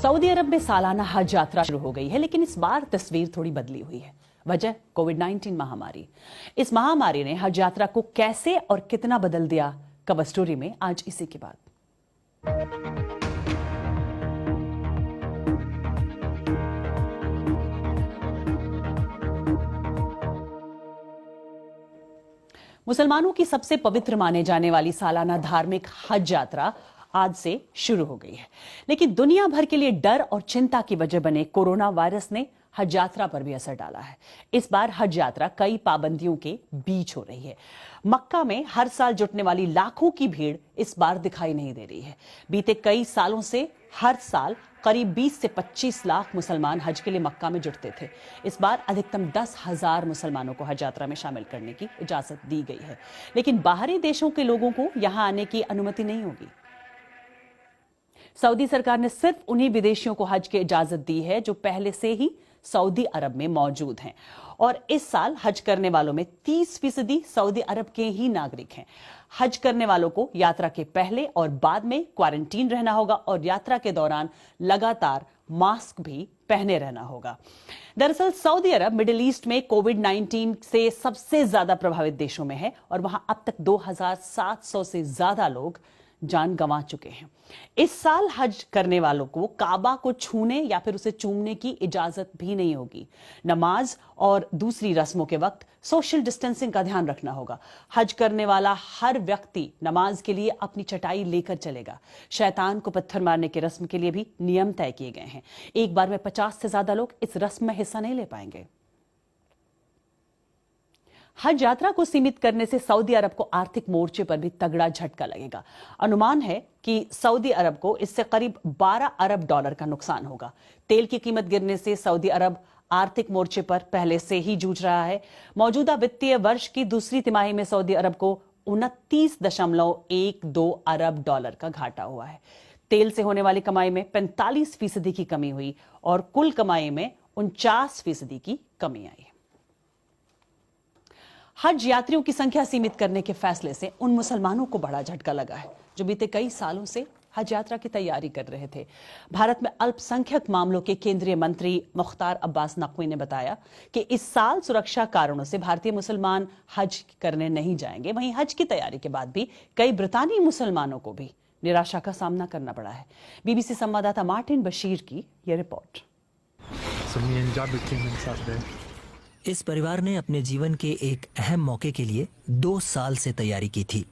Saudi अरब में सालाना हज यात्रा शुरू हो गई है, लेकिन इस बार तस्वीर थोड़ी बदली हुई है। वजह कोविड-19 महामारी। इस महामारी ने हज यात्रा को कैसे और कितना बदल दिया, कवर स्टोरी में आज इसी के बाद। मुसलमानों की सबसे पवित्र माने जाने वाली सालाना धार्मिक हज यात्रा आज से शुरू हो गई है, लेकिन दुनिया भर के लिए डर और चिंता की वजह बने कोरोना वायरस ने हज यात्रा पर भी असर डाला है। इस बार हज यात्रा कई पाबंदियों के बीच हो रही है। मक्का में हर साल जुटने वाली लाखों की भीड़ इस बार दिखाई नहीं दे रही है। बीते कई सालों से हर साल करीब 20 से 25 लाख मुसलमान हज के लिए मक्का में जुटते थे। इस बार अधिकतम 10,000 मुसलमानों को हज यात्रा में शामिल करने की इजाजत दी गई है, लेकिन बाहरी देशों के लोगों को यहां आने की अनुमति नहीं होगी। सऊदी सरकार ने सिर्फ उन्हीं विदेशियों को हज की इजाजत दी है जो पहले से ही सऊदी अरब में मौजूद हैं, और इस साल हज करने वालों में 30% सऊदी अरब के ही नागरिक हैं। हज करने वालों को यात्रा के पहले और बाद में क्वारंटीन रहना होगा और यात्रा के दौरान लगातार मास्क भी पहने रहना होगा। दरअसल सऊदी अरब मिडिल ईस्ट में कोविड-19 से सबसे ज्यादा प्रभावित देशों में है और वहां अब तक 2,700 से ज्यादा लोग जान गंवा चुके हैं। इस साल हज करने वालों को काबा को छूने या फिर उसे चूमने की इजाजत भी नहीं होगी। नमाज और दूसरी रस्मों के वक्त सोशल डिस्टेंसिंग का ध्यान रखना होगा। हज करने वाला हर व्यक्ति नमाज के लिए अपनी चटाई लेकर चलेगा। शैतान को पत्थर मारने की रस्म के लिए भी नियम तय किए गए हैं। एक बार में 50 से ज्यादा लोग इस रस्म में हिस्सा नहीं ले पाएंगे। हज यात्रा को सीमित करने से सऊदी अरब को आर्थिक मोर्चे पर भी तगड़ा झटका लगेगा। अनुमान है कि सऊदी अरब को इससे करीब 12 अरब डॉलर का नुकसान होगा। तेल की कीमत गिरने से सऊदी अरब आर्थिक मोर्चे पर पहले से ही जूझ रहा है। मौजूदा वित्तीय वर्ष की दूसरी तिमाही में सऊदी अरब को 29.12 अरब डॉलर का घाटा हुआ है। तेल से होने वाली कमाई में 45% की कमी हुई और कुल कमाई में 49% की कमी आई। हज यात्रियों की संख्या सीमित करने के फैसले से उन मुसलमानों को बड़ा झटका लगा है जो बीते कई सालों से हज यात्रा की तैयारी कर रहे थे। भारत में अल्पसंख्यक मामलों के केंद्रीय मंत्री मुख्तार अब्बास नकवी ने बताया कि इस साल सुरक्षा कारणों से भारतीय मुसलमान हज करने नहीं जाएंगे। वहीं हज की तैयारी के बाद भी कई ब्रितानी मुसलमानों को भी निराशा का सामना करना पड़ा है। बीबीसी संवाददाता मार्टिन बशीर की यह रिपोर्ट। इस परिवार ने अपने जीवन के एक अहम मौके के लिए 2 साल से तैयारी की थी।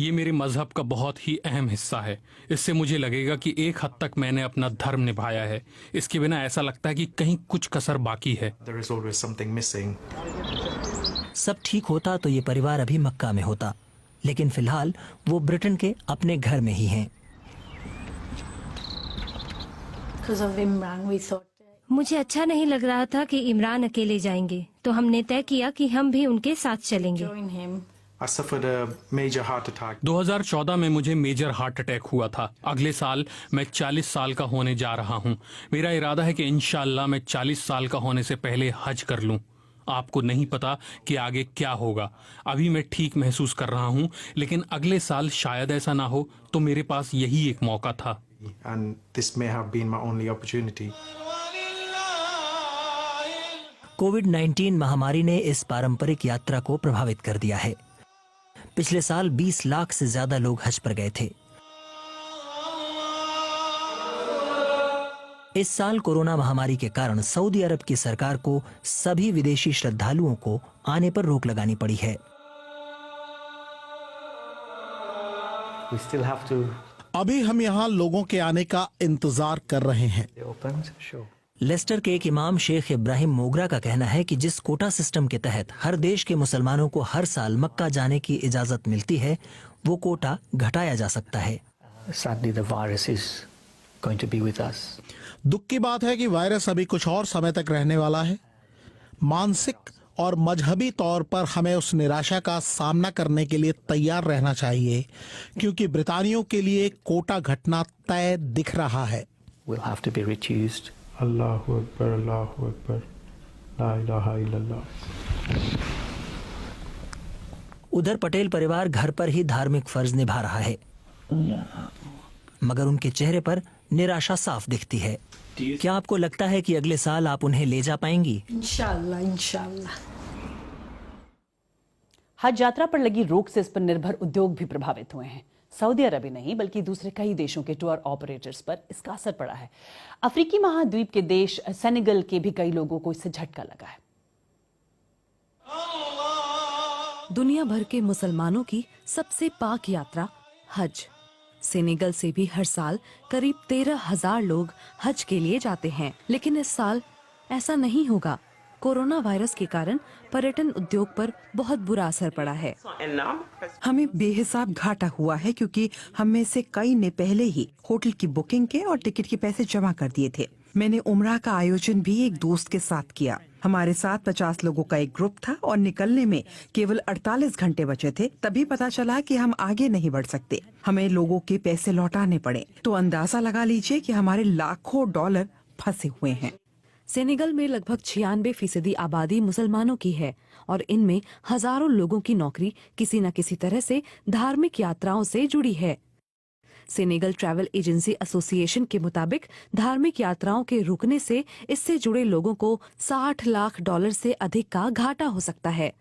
ये मेरे मजहब का बहुत ही अहम हिस्सा है। इससे मुझे लगेगा कि एक हद तक मैंने अपना धर्म निभाया है। इसके बिना ऐसा लगता है कि कहीं कुछ कसर बाकी है। सब ठीक होता तो ये परिवार अभी मक्का में होता, लेकिन फिलहाल वो ब्रिटेन के अपने घर में ही हैं। मुझे अच्छा नहीं लग रहा था कि इमरान अकेले जाएंगे, तो हमने तय किया कि हम भी उनके साथ चलेंगे। 2014 में मुझे मेजर हार्ट अटैक हुआ था। अगले साल मैं 40 साल का होने जा रहा हूँ। मेरा इरादा है कि इंशाअल्लाह मैं 40 साल का होने से पहले हज कर लूँ। आपको नहीं पता कि आगे क्या होगा। अभी मैं ठीक महसूस कर रहा हूँ, लेकिन अगले साल शायद ऐसा ना हो, तो मेरे पास यही एक मौका था। कोविड-19 महामारी ने इस पारंपरिक यात्रा को प्रभावित कर दिया है। पिछले साल 20 लाख से ज्यादा लोग हज पर गए थे। इस साल कोरोना महामारी के कारण सऊदी अरब की सरकार को सभी विदेशी श्रद्धालुओं को आने पर रोक लगानी पड़ी है। अभी हम यहाँ लोगों के आने का इंतजार कर रहे हैं। लेस्टर के एक इमाम शेख इब्राहिम मोगरा का कहना है कि जिस कोटा सिस्टम के तहत हर देश के मुसलमानों को हर साल मक्का जाने की इजाजत मिलती है, वो कोटा घटाया जा सकता है। दुख की बात है कि वायरस अभी कुछ और समय तक रहने वाला है। मानसिक और मजहबी तौर पर हमें उस निराशा का सामना करने के लिए तैयार रहना चाहिए, क्योंकि ब्रितानियों के लिए कोटा घटना तय दिख रहा है। अल्लाहु अकबर, अल्लाहु अकबर, ला इलाहा इल्लल्लाह। उधर पटेल परिवार घर पर ही धार्मिक फर्ज निभा रहा है। मगर उनके चेहरे पर निराशा साफ दिखती है। क्या आपको लगता है कि अगले साल आप उन्हें ले जा पाएंगी? इंशाल्लाह इंशाल्लाह। हज यात्रा पर लगी रोक से इस पर निर्भर उद्योग भी प्रभावित हुए हैं। सऊदी अरब ही नहीं बल्कि दूसरे कई देशों के टूर ऑपरेटर्स पर इसका असर पड़ा है। अफ्रीकी महाद्वीप के देश सेनेगल के भी कई लोगों को इससे झटका लगा है। दुनिया भर के मुसलमानों की सबसे पाक यात्रा हज। सेनेगल से भी हर साल करीब 13,000 लोग हज के लिए जाते हैं, लेकिन इस साल ऐसा नहीं होगा। कोरोना वायरस के कारण पर्यटन उद्योग पर बहुत बुरा असर पड़ा है। हमें बेहिसाब घाटा हुआ है क्योंकि हम में से कई ने पहले ही होटल की बुकिंग के और टिकट के पैसे जमा कर दिए थे। मैंने उम्रा का आयोजन भी एक दोस्त के साथ किया। हमारे साथ 50 लोगों का एक ग्रुप था और निकलने में केवल 48 घंटे बचे थे। तभी पता चला कि हम आगे नहीं बढ़ सकते। हमें लोगों के पैसे लौटाने पड़े। तो अंदाजा लगा लीजिए कि हमारे लाखों डॉलर फंसे हुए हैं। सेनेगल में लगभग 96% आबादी मुसलमानों की है और इनमें हजारों लोगों की नौकरी किसी न किसी तरह से धार्मिक यात्राओं से जुड़ी है। सेनेगल ट्रैवल एजेंसी एसोसिएशन के मुताबिक धार्मिक यात्राओं के रुकने से इससे जुड़े लोगों को 60 लाख डॉलर से अधिक का घाटा हो सकता है।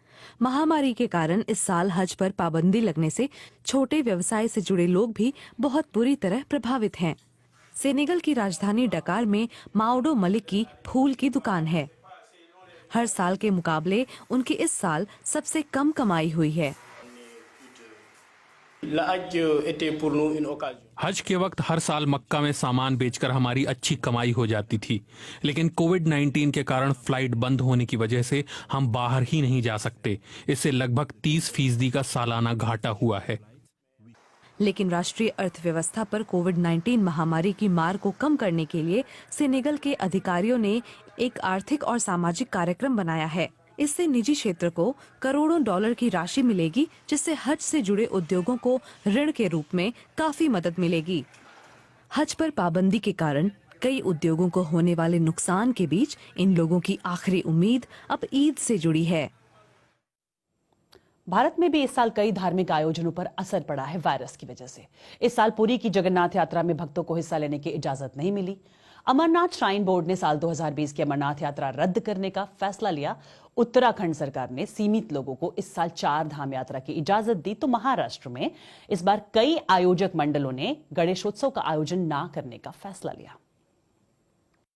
महामारी के कारण इस साल हज पर पाबंदी लगने से छोटे व्यवसाय से जुड़े लोग भी बहुत बुरी तरह प्रभावित हैं। सेनेगल की राजधानी डकार में माओडो मलिक की फूल की दुकान है। हर साल के मुकाबले उनकी इस साल सबसे कम कमाई हुई है। हज के वक्त हर साल मक्का में सामान बेचकर हमारी अच्छी कमाई हो जाती थी, लेकिन कोविड-19 के कारण फ्लाइट बंद होने की वजह से हम बाहर ही नहीं जा सकते। इससे लगभग 30% का सालाना घाटा हुआ है। लेकिन राष्ट्रीय अर्थव्यवस्था पर कोविड-19 महामारी की मार को कम करने के लिए सेनेगल के अधिकारियों ने एक आर्थिक और सामाजिक कार्यक्रम बनाया है। इससे निजी क्षेत्र को करोड़ों डॉलर की राशि मिलेगी, जिससे हज से जुड़े उद्योगों को ऋण के रूप में काफी मदद मिलेगी। हज पर पाबंदी के कारण कई उद्योगों को होने वाले नुकसान के बीच इन लोगों की आखिरी उम्मीद अब ईद से जुड़ी है। भारत में भी इस साल कई धार्मिक आयोजनों पर असर पड़ा है वायरस की वजह से। इस साल पुरी की जगन्नाथ यात्रा में भक्तों को हिस्सा लेने की इजाजत नहीं मिली। अमरनाथ श्राइन बोर्ड ने साल 2020 की अमरनाथ यात्रा रद्द करने का फैसला लिया। उत्तराखंड सरकार ने सीमित लोगों को इस साल 4 धाम यात्रा की इजाजत दी, तो महाराष्ट्र में इस बार कई आयोजक मंडलों ने गणेशोत्सव का आयोजन ना करने का फैसला लिया।